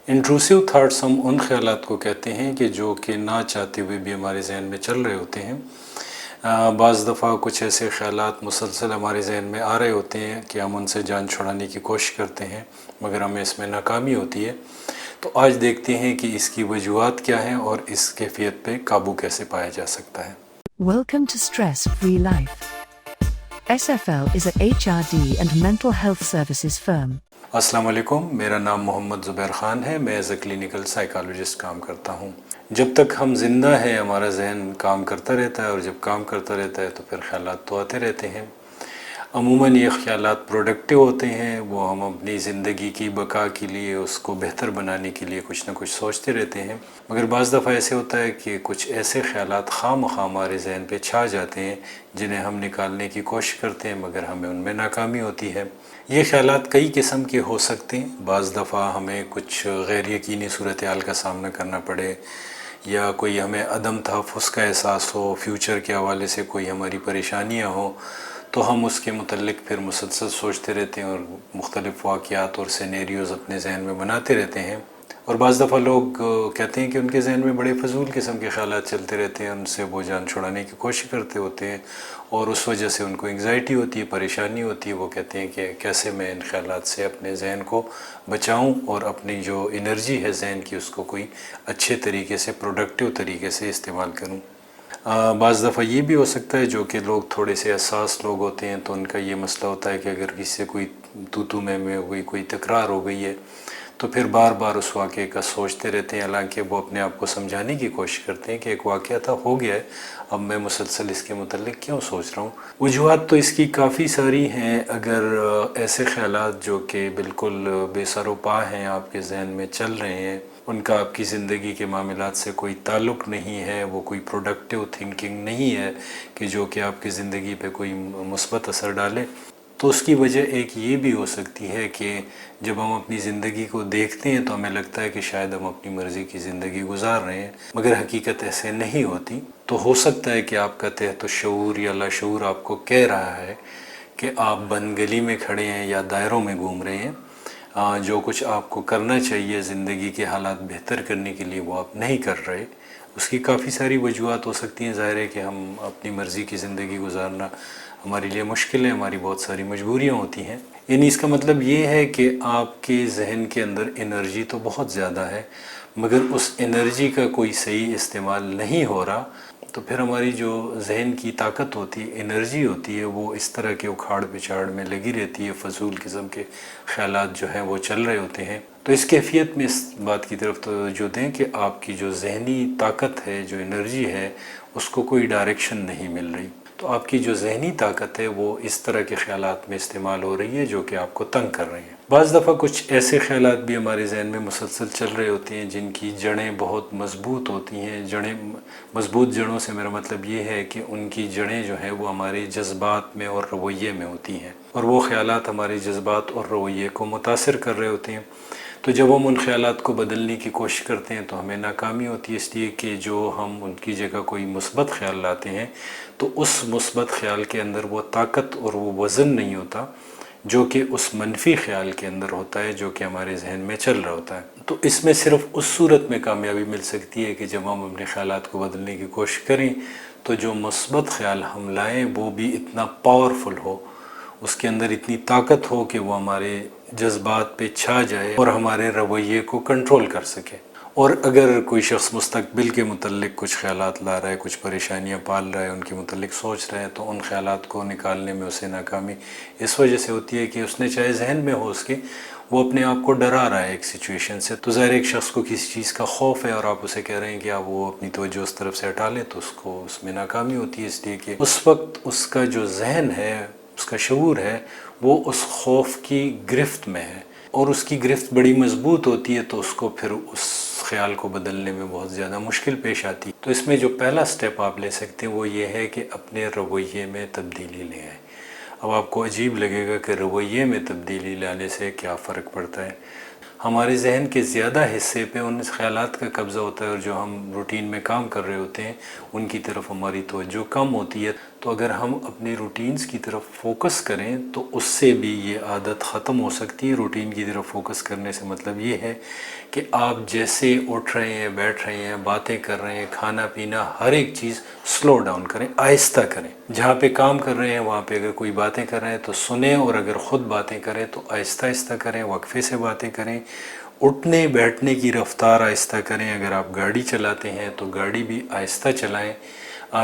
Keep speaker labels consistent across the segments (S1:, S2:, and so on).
S1: Intrusive thoughts हम उन ख्यालात को कहते हैं कि जो कि ना चाहते हुए भी हमारे जहन में चल रहे होते हैं। बाज़ दफ़ा कुछ ऐसे ख्यालात मुसलसल हमारे जहन में आ रहे होते हैं कि हम उनसे जान छुड़ाने की कोशिश करते हैं, मगर हमें इसमें नाकामी होती है। तो आज देखते हैं कि इसकी वजूहात क्या हैं और इस कैफियत पे काबू कैसे पाया जा सकता है।
S2: Welcome to Stress Free Life. SFL is a HRD and mental health services firm.
S1: अस्सलाम वालेकुम, मेरा नाम मोहम्मद ज़ुबैर ख़ान है। मैं एज़ अ क्लिनिकल साइकोलॉजिस्ट काम करता हूँ। जब तक हम ज़िंदा हैं हमारा जहन काम करता रहता है, और जब काम करता रहता है तो फिर ख़यालात तो आते रहते हैं। अमूमन ये ख़यालात प्रोडक्टिव होते हैं, वो हम अपनी ज़िंदगी की बका के लिए, उसको बेहतर बनाने के लिए कुछ ना कुछ सोचते रहते हैं। मगर बाज़ दफ़ा ऐसे होता है कि कुछ ऐसे ख़यालात खामख़ा हमारे जहन पे छा जाते हैं जिन्हें हम निकालने की कोशिश करते हैं, मगर हमें उनमें नाकामी होती है। ये ख़यालात कई किस्म के हो सकते हैं। बाज़ दफ़ा हमें कुछ गैर यकीनी सूरत हाल का सामना करना पड़े, या कोई हमें अदम तहफ़्फ़ुज़ का एहसास हो, फ्यूचर के हवाले से कोई हमारी परेशानियाँ हो, तो हम उसके मुतल्लिक़ फिर मुसलसल सोचते रहते हैं और मुख्तलिफ़ वाक़यात और सिनेरियोज़ अपने जहन में बनाते रहते हैं। और बाज़ दफ़ा लोग कहते हैं कि उनके जहन में बड़े फ़जूल किस्म के ख़यालात चलते रहते हैं, उनसे वो जान छुड़ाने की कोशिश करते होते हैं और उस वजह से उनको एंग्ज़ायटी होती है, परेशानी होती है। वो कहते हैं कि कैसे मैं इन ख़यालात से अपने जहन को बचाऊं और अपनी जो एनर्जी है जहन की उसको कोई अच्छे तरीके से, प्रोडक्टिव तरीके से इस्तेमाल करूं। बाज़ दफ़ा ये भी हो सकता है जो कि लोग थोड़े से हसास लोग होते हैं, तो उनका ये मसला होता है कि अगर किसी से कोई तू में हो गई, कोई तकरार हो गई है, तो फिर बार बार उस वाक़े का सोचते रहते हैं। हालांकि वो अपने आप को समझाने की कोशिश करते हैं कि एक वाक़या था, हो गया है, अब मैं मुसलसल इसके मुतल्लिक़ क्यों सोच रहा हूँ। वजूहात तो इसकी काफ़ी सारी हैं। अगर ऐसे ख़यालात जो कि बिल्कुल बेसरोपा हैं आपके जहन में चल रहे हैं, उनका आपकी ज़िंदगी के मामलात से कोई ताल्लुक़ नहीं है, वो कोई प्रोडक्टिव थिंकिंग नहीं है कि जो कि आपकी ज़िंदगी पे कोई मुस्बत असर डाले, तो उसकी वजह एक ये भी हो सकती है कि जब हम अपनी ज़िंदगी को देखते हैं तो हमें लगता है कि शायद हम अपनी मर्ज़ी की ज़िंदगी गुजार रहे हैं, मगर हकीकत ऐसे नहीं होती। तो हो सकता है कि आपका तहत शऊर या लाशऊर आपको कह रहा है कि आप बंद गली में खड़े हैं या दायरों में घूम रहे हैं। जो कुछ आपको करना चाहिए ज़िंदगी के हालात बेहतर करने के लिए वो आप नहीं कर रहे। उसकी काफ़ी सारी वजूहात हो सकती हैं। ज़ाहिर है कि हम अपनी मर्ज़ी की ज़िंदगी गुजारना हमारे लिए मुश्किल है, हमारी बहुत सारी मजबूरियाँ होती हैं। यानी इसका मतलब ये है कि आपके जहन के अंदर एनर्जी तो बहुत ज़्यादा है, मगर उस एनर्जी का कोई सही इस्तेमाल नहीं हो रहा। तो फिर हमारी जो जहन की ताकत होती है, एनर्जी होती है, वो इस तरह के उखाड़ पिछाड़ में लगी रहती है। फ़जूल किस्म के ख़यालात जो हैं वो चल रहे होते हैं। तो इस कैफियत में इस बात की तरफ तवज्जो दें कि आपकी जो जहनी ताकत है, जो एनर्जी है, उसको कोई डायरेक्शन नहीं मिल रही। तो आपकी जो जहनी ताकत है वो इस तरह के ख़यालात में इस्तेमाल हो रही है जो कि आपको तंग कर रही हैं। बाज़ दफ़ा कुछ ऐसे ख़यालात भी हमारे जहन में मुसलसल चल रहे होते हैं जिनकी जड़ें बहुत मज़बूत होती हैं। जड़ें मज़बूत, जड़ों से मेरा मतलब ये है कि उनकी जड़ें जो हैं वो हमारे जज्बात में और रवैये में होती हैं, और वो ख़यालात हमारे जज्बात और रवैये को मुतासिर कर रहे होते हैं। तो जब हम उन ख़यालात को बदलने की कोशिश करते हैं तो हमें नाकामी होती है, इसलिए कि जो हम उनकी जगह कोई मुस्बत ख़्याल लाते हैं तो उस मुस्बत ख़्याल के अंदर वो ताकत और वो वज़न नहीं होता जो कि उस मनफी ख़्याल के अंदर होता है, जो कि हमारे जहन में चल रहा होता है। तो इसमें सिर्फ़ उस सूरत में कामयाबी मिल सकती है कि जब हम अपने ख़्यालात को बदलने की कोशिश करें तो जो मुस्बत ख़्याल हम लाएँ वो भी इतना पावरफुल हो, उसके अंदर इतनी ताकत हो कि वो हमारे जज्बात पे छा जाए और हमारे रवैये को कंट्रोल कर सके। और अगर कोई शख्स मुस्तक़बिल के मुतल्लिक़ कुछ ख़यालात ला रहा है, कुछ परेशानियाँ पाल रहा है, उनके मुतल्लिक़ सोच रहा है, तो उन ख़यालात को निकालने में उसे नाकामी इस वजह से होती है कि उसने, चाहे जहन में हो उसके, वो अपने आप को डरा रहा है एक सिचुएशन से। तो ज़ाहिर एक शख्स को किसी चीज़ का खौफ है और आप उसे कह रहे हैं कि आप वो अपनी तवज्जो उस तरफ से हटा लें, तो उसको उसमें नाकामी होती है, इसलिए कि उस वक्त उसका जो जहन है, उसका शऊर है, वो उस खौफ की गिरफ्त में है और उसकी गिरफ्त बड़ी मज़बूत होती है, तो उसको फिर उस ख़्याल को बदलने में बहुत ज़्यादा मुश्किल पेश आती है। तो इसमें जो पहला स्टेप आप ले सकते हैं वो ये है कि अपने रवैये में तब्दीली ले आएँ। अब आपको अजीब लगेगा कि रवैये में तब्दीली लाने से क्या फ़र्क पड़ता है। हमारे जहन के ज़्यादा हिस्से पे उन ख़यालात का कब्ज़ा होता है, और जो हम रूटीन में काम कर रहे होते हैं उनकी तरफ हमारी तवज्जो कम होती है। تو اگر ہم اپنی روٹینز کی طرف فوکس کریں تو اس سے بھی یہ عادت ختم ہو سکتی ہے۔ روٹین کی طرف فوکس کرنے سے مطلب یہ ہے کہ آپ جیسے اٹھ رہے ہیں، بیٹھ رہے ہیں، باتیں کر رہے ہیں، کھانا پینا، ہر ایک چیز سلو ڈاؤن کریں، آہستہ کریں۔ جہاں پہ کام کر رہے ہیں وہاں پہ اگر کوئی باتیں کر رہے ہیں تو سنیں، اور اگر خود باتیں کریں تو آہستہ آہستہ کریں، وقفے سے باتیں کریں۔ اٹھنے بیٹھنے کی رفتار آہستہ کریں۔ اگر آپ گاڑی چلاتے ہیں تو گاڑی بھی آہستہ چلائیں،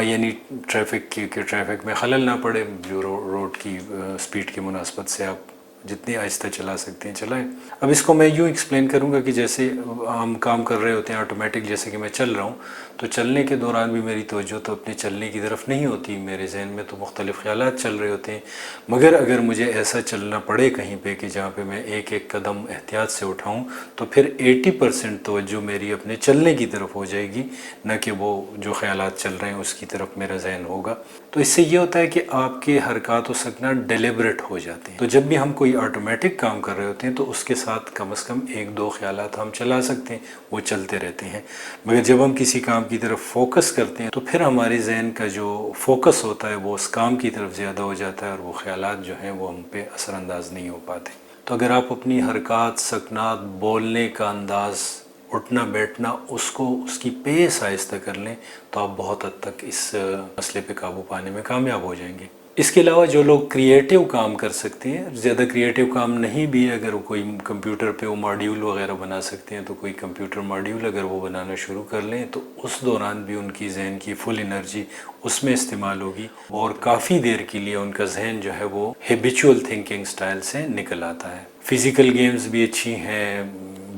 S1: یعنی ٹریفک میں خلل نہ پڑے، جو روڈ کی سپیڈ کی مناسبت سے آپ جتنی آہستہ چلا سکتے ہیں چلائیں۔ اب اس کو میں یوں ایکسپلین کروں گا کہ جیسے ہم کام کر رہے ہوتے ہیں آٹومیٹک، جیسے کہ میں چل رہا ہوں تو چلنے کے دوران بھی میری توجہ تو اپنے چلنے کی طرف نہیں ہوتی، میرے ذہن میں تو مختلف خیالات چل رہے ہوتے ہیں۔ مگر اگر مجھے ایسا چلنا پڑے کہیں پہ کہ جہاں پہ میں ایک ایک قدم احتیاط سے اٹھاؤں تو پھر 80% توجہ میری اپنے چلنے کی طرف ہو جائے گی، نہ کہ وہ جو خیالات چل رہے ہیں اس کی طرف میرا ذہن ہوگا۔ تو اس سے یہ ہوتا ہے کہ آپ کے حرکات و سکنات ڈیلیبریٹ ہو جاتے ہیں۔ تو جب بھی ہم کوئی آٹومیٹک کام کر رہے ہوتے ہیں تو اس کے ساتھ کم از کم 1-2 خیالات ہم چلا سکتے ہیں، وہ چلتے رہتے ہیں۔ مگر جب ہم کسی کام کی طرف فوکس کرتے ہیں تو پھر ہمارے ذہن کا جو فوکس ہوتا ہے وہ اس کام کی طرف زیادہ ہو جاتا ہے، اور وہ خیالات جو ہیں وہ ہم پہ اثر انداز نہیں ہو پاتے۔ تو اگر آپ اپنی حرکات، سکنات، بولنے کا انداز، اٹھنا بیٹھنا، اس کی پیس آہستہ کر لیں تو آپ بہت حد تک اس مسئلے پہ قابو پانے میں کامیاب ہو جائیں گے۔ اس کے علاوہ جو لوگ کریٹیو کام کر سکتے ہیں، زیادہ کریٹیو کام نہیں بھی، اگر کوئی کمپیوٹر پہ وہ ماڈیول وغیرہ بنا سکتے ہیں تو کوئی کمپیوٹر ماڈیول اگر وہ بنانا شروع کر لیں تو اس دوران بھی ان کی ذہن کی فل انرجی اس میں استعمال ہوگی، اور کافی دیر کے لیے ان کا ذہن جو ہے وہ ہیبیچول تھنکنگ سٹائل سے نکل آتا ہے۔ فزیکل گیمز بھی اچھی ہیں،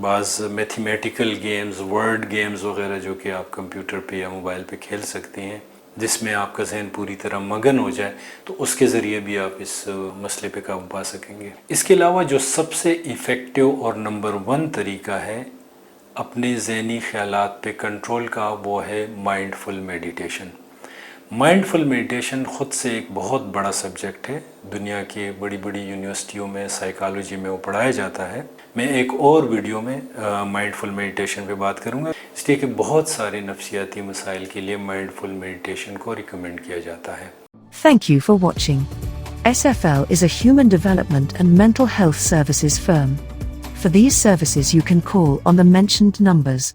S1: بعض میتھمیٹیکل گیمز، ورڈ گیمز وغیرہ جو کہ آپ کمپیوٹر پہ یا موبائل پہ کھیل سکتے ہیں، جس میں آپ کا ذہن پوری طرح مگن ہو جائے، تو اس کے ذریعے بھی آپ اس مسئلے پہ قابو پا سکیں گے۔ اس کے علاوہ جو سب سے ایفیکٹو اور نمبر 1 طریقہ ہے اپنے ذہنی خیالات پہ کنٹرول کا، وہ ہے مائنڈ فل میڈیٹیشن۔ مائنڈ فل میڈیٹیشن خود سے ایک بہت بڑا سبجیکٹ ہے، دنیا کے بڑی بڑی یونیورسٹیوں میں سائیکالوجی میں وہ پڑھایا جاتا ہے۔ میں ایک اور ویڈیو میں مائنڈ فل میڈیٹیشن پہ بات کروں گا، اس لیے کہ بہت سارے نفسیاتی مسائل کے لیے مائنڈ فل میڈیٹیشن کو ریکمینڈ کیا جاتا ہے۔
S2: Thank you for watching. SFL is a human development and mental health services firm. For these services you can call on the mentioned numbers.